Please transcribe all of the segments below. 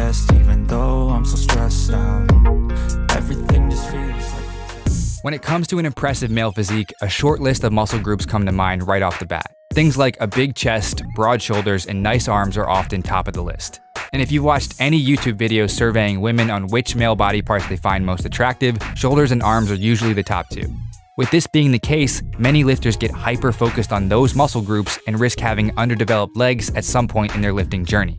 best, even though I'm so stressed out. Everything just feels like... When it comes to an impressive male physique, a short list of muscle groups come to mind right off the bat. Things like a big chest, broad shoulders, and nice arms are often top of the list. And if you've watched any YouTube videos surveying women on which male body parts they find most attractive, shoulders and arms are usually the top two. With this being the case, many lifters get hyper-focused on those muscle groups and risk having underdeveloped legs at some point in their lifting journey.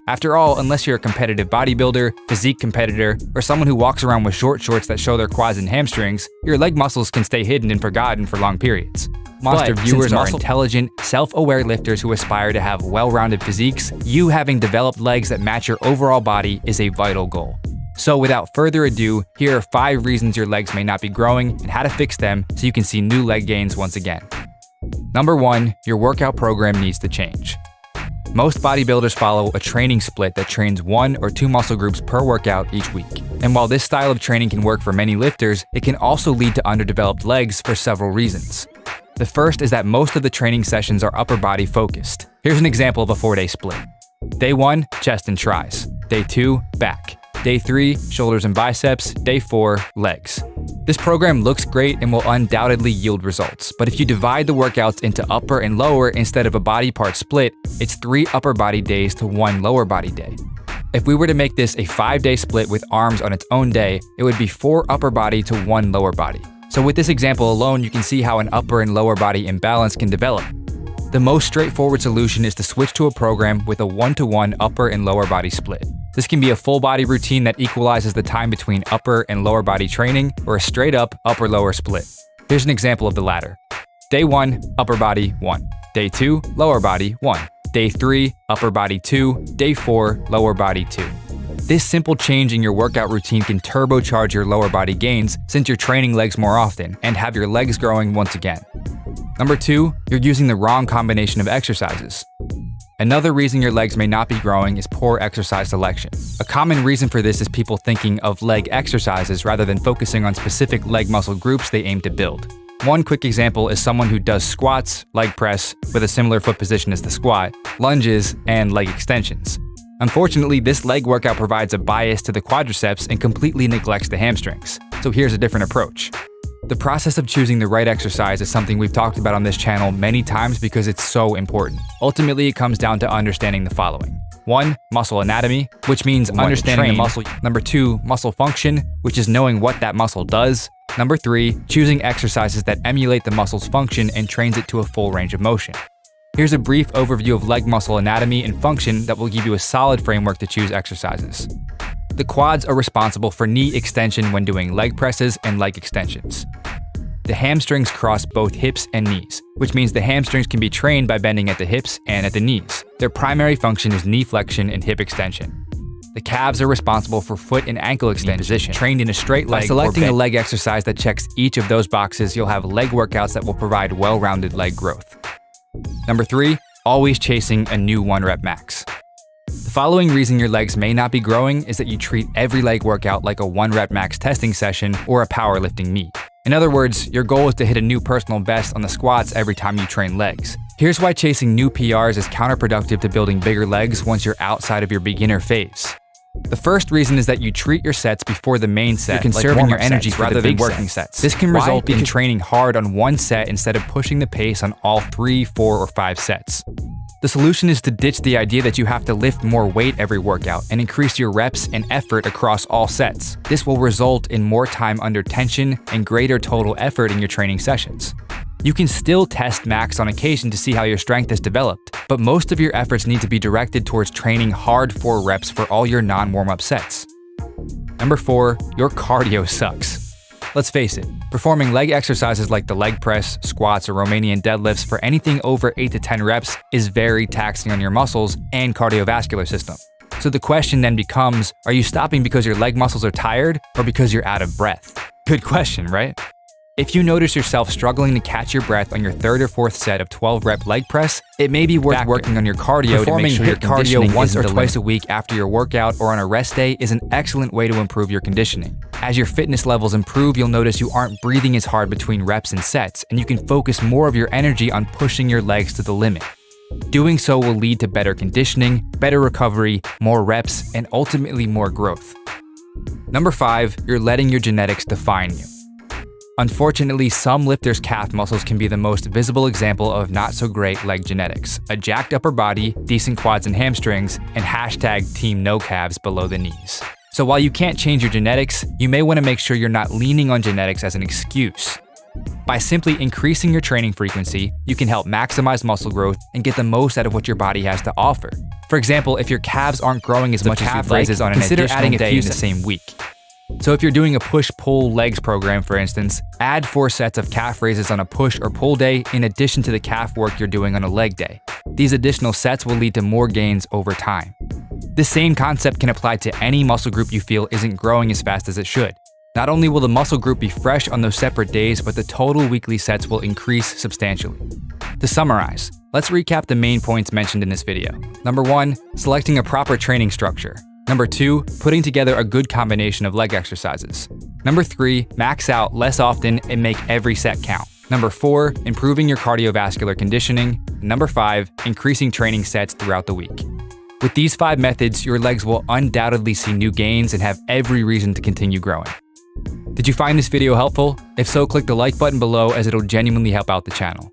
After all, unless you're a competitive bodybuilder, physique competitor, or someone who walks around with short shorts that show their quads and hamstrings, your leg muscles can stay hidden and forgotten for long periods. Monster viewers are intelligent, self-aware lifters who aspire to have well-rounded physiques. You having developed legs that match your overall body is a vital goal. So without further ado, here are 5 reasons your legs may not be growing and how to fix them so you can see new leg gains once again. Number 1, your workout program needs to change. Most bodybuilders follow a training split that trains 1 or 2 muscle groups per workout each week. And while this style of training can work for many lifters, it can also lead to underdeveloped legs for several reasons. The first is that most of the training sessions are upper body focused. Here's an example of a 4-day split. Day 1, chest and tris. Day 2, back. Day 3, shoulders and biceps. Day 4, legs. This program looks great and will undoubtedly yield results, but if you divide the workouts into upper and lower instead of a body part split, it's 3 upper body days to 1 lower body day. If we were to make this a 5-day split with arms on its own day, it would be 4 upper body to 1 lower body. So with this example alone, you can see how an upper and lower body imbalance can develop. The most straightforward solution is to switch to a program with a 1-to-1 upper and lower body split. This can be a full body routine that equalizes the time between upper and lower body training, or a straight up upper-lower split. Here's an example of the latter. Day 1, upper body 1. Day 2, lower body 1. Day 3, upper body 2. Day 4, lower body 2. This simple change in your workout routine can turbocharge your lower body gains since you're training legs more often and have your legs growing once again. Number 2, you're using the wrong combination of exercises. Another reason your legs may not be growing is poor exercise selection. A common reason for this is people thinking of leg exercises rather than focusing on specific leg muscle groups they aim to build. One quick example is someone who does squats, leg press with a similar foot position as the squat, lunges, and leg extensions. Unfortunately, this leg workout provides a bias to the quadriceps and completely neglects the hamstrings. So here's a different approach. The process of choosing the right exercise is something we've talked about on this channel many times because it's so important. Ultimately, it comes down to understanding the following. 1, muscle anatomy, which means understanding the muscle. Number 2, muscle function, which is knowing what that muscle does. Number 3, choosing exercises that emulate the muscle's function and trains it to a full range of motion. Here's a brief overview of leg muscle anatomy and function that will give you a solid framework to choose exercises. The quads are responsible for knee extension when doing leg presses and leg extensions. The hamstrings cross both hips and knees, which means the hamstrings can be trained by bending at the hips and at the knees. Their primary function is knee flexion and hip extension. The calves are responsible for foot and ankle extension, trained in a straight leg. By selecting a leg exercise that checks each of those boxes, you'll have leg workouts that will provide well-rounded leg growth. Number 3, always chasing a new 1-rep max. The following reason your legs may not be growing is that you treat every leg workout like a 1-rep max testing session or a powerlifting meet. In other words, your goal is to hit a new personal best on the squats every time you train legs. Here's why chasing new PRs is counterproductive to building bigger legs once you're outside of your beginner phase. The first reason is that you treat your sets before the main set, you're conserving your energy rather than working sets. This can result in training hard on one set instead of pushing the pace on all 3, 4, or 5 sets. The solution is to ditch the idea that you have to lift more weight every workout and increase your reps and effort across all sets. This will result in more time under tension and greater total effort in your training sessions. You can still test max on occasion to see how your strength has developed, but most of your efforts need to be directed towards training hard 4 reps for all your non-warm-up sets. Number 4, your cardio sucks. Let's face it, performing leg exercises like the leg press, squats, or Romanian deadlifts for anything over 8 to 10 reps is very taxing on your muscles and cardiovascular system. So the question then becomes, are you stopping because your leg muscles are tired or because you're out of breath? Good question, right? If you notice yourself struggling to catch your breath on your 3rd or 4th set of 12-rep leg press, it may be worth working on your cardio to make sure your cardio once or twice a week after your workout or on a rest day is an excellent way to improve your conditioning. As your fitness levels improve, you'll notice you aren't breathing as hard between reps and sets, and you can focus more of your energy on pushing your legs to the limit. Doing so will lead to better conditioning, better recovery, more reps, and ultimately more growth. Number 5, you're letting your genetics define you. Unfortunately, some lifters' calf muscles can be the most visible example of not so great leg genetics: a jacked upper body, decent quads and hamstrings, and hashtag team no calves below the knees. So while you can't change your genetics, you may want to make sure you're not leaning on genetics as an excuse. By simply increasing your training frequency, you can help maximize muscle growth and get the most out of what your body has to offer. For example, if your calves aren't growing as much as you'd like, consider adding a few in the same week. So if you're doing a push-pull legs program, for instance, add 4 sets of calf raises on a push or pull day in addition to the calf work you're doing on a leg day. These additional sets will lead to more gains over time. This same concept can apply to any muscle group you feel isn't growing as fast as it should. Not only will the muscle group be fresh on those separate days, but the total weekly sets will increase substantially. To summarize, let's recap the main points mentioned in this video. Number 1, selecting a proper training structure. Number 2, putting together a good combination of leg exercises. Number 3, max out less often and make every set count. Number 4, improving your cardiovascular conditioning. Number 5, increasing training sets throughout the week. With these 5 methods, your legs will undoubtedly see new gains and have every reason to continue growing. Did you find this video helpful? If so, click the like button below as it'll genuinely help out the channel.